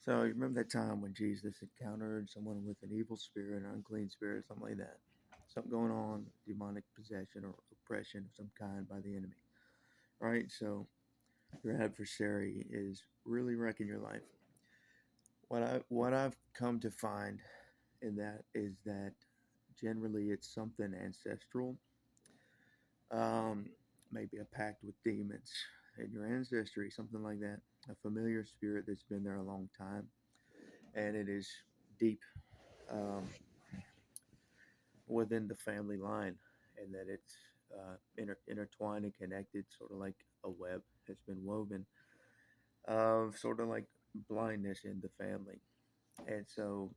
So you remember that time when Jesus encountered someone with an evil spirit, an unclean spirit, something like that? Something going on, demonic possession or oppression of some kind by the enemy. Right? So your adversary is really wrecking your life. What I've come to find in that is that generally it's something ancestral, um, maybe a pact with demons in your ancestry, something like that. A familiar spirit that's been there a long time, and it is deep um, within the family line, and that it's intertwined and connected, sort of like a web has been woven of sort of like blindness in the family. And so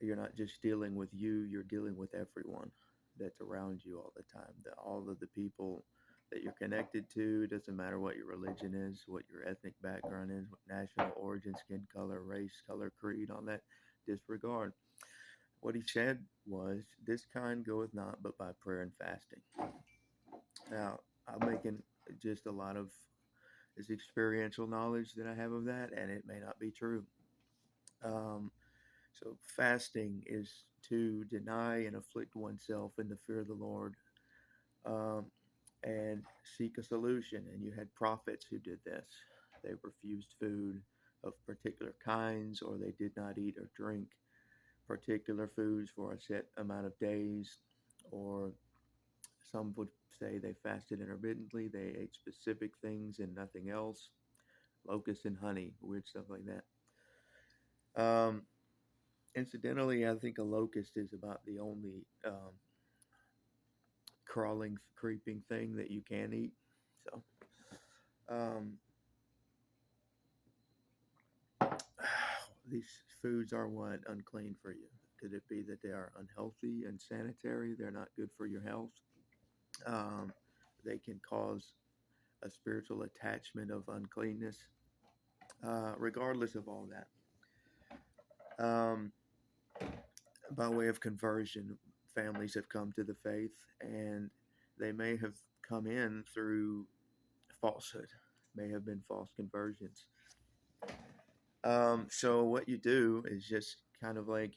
you're not just dealing with you, you're dealing with everyone that's around you all the time. All of the people that you're connected to, it doesn't matter what your religion is, what your ethnic background is, what national origin, skin color, race, color, creed, all that, disregard. What he said was, "This kind goeth not but by prayer and fasting." Now, I'm making just a lot of this experiential knowledge that I have of that, and it may not be true. Um, so, fasting is to deny and afflict oneself in the fear of the Lord, um, and seek a solution. And you had prophets who did this. They refused food of particular kinds, or they did not eat or drink particular foods for a set amount of days, or some would say they fasted intermittently. They ate specific things and nothing else, locusts and honey, weird stuff like that. Incidentally, I think a locust is about the only crawling, creeping thing that you can eat. So, um, these foods are what unclean for you. Could it be that they are unhealthy, unsanitary? They're not good for your health. Um, they can cause a spiritual attachment of uncleanness. Regardless of all that, by way of conversion, families have come to the faith, and they may have come in through falsehood, may have been false conversions. So what you do is just kind of like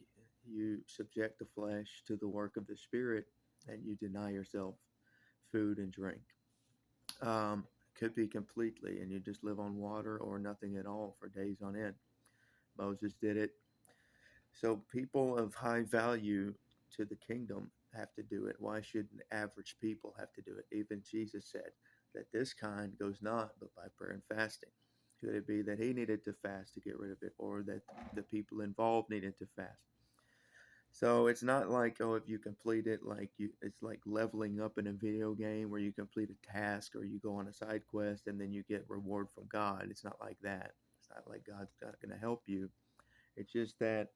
you subject the flesh to the work of the spirit, and you deny yourself food and drink. Um, could be completely, and you just live on water or nothing at all for days on end. Moses did it. So people of high value to the kingdom have to do it. Why shouldn't average people have to do it? Even Jesus said that this kind goes not but by prayer and fasting. Could it be that he needed to fast to get rid of it, or that the people involved needed to fast? So it's not like, oh, if you complete it, like it's like leveling up in a video game where you complete a task or you go on a side quest and then you get reward from God. It's not like that. It's not like God's not going to help you. It's just that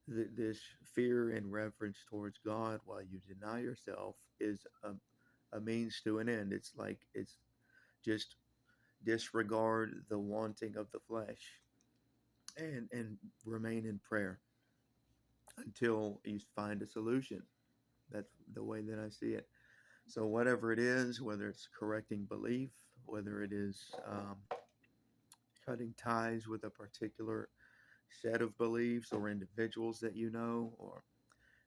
this fear and reverence towards God while you deny yourself is a means to an end. It's like it's just disregard the wanting of the flesh, and remain in prayer until you find a solution. That's the way that I see it. So whatever it is, whether it's correcting belief, whether it is cutting ties with a particular set of beliefs or individuals that you know, or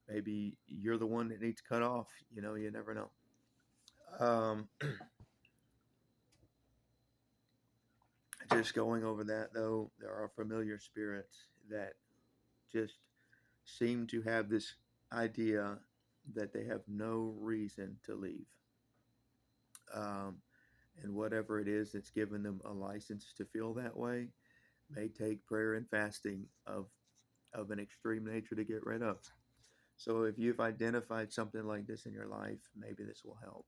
maybe you're the one that needs cut off. You never know. Um, just going over that though, there are familiar spirits that just seem to have this idea that they have no reason to leave. Um, and whatever it is that's given them a license to feel that way may take prayer and fasting of an extreme nature to get rid of. So if you've identified something like this in your life, maybe this will help.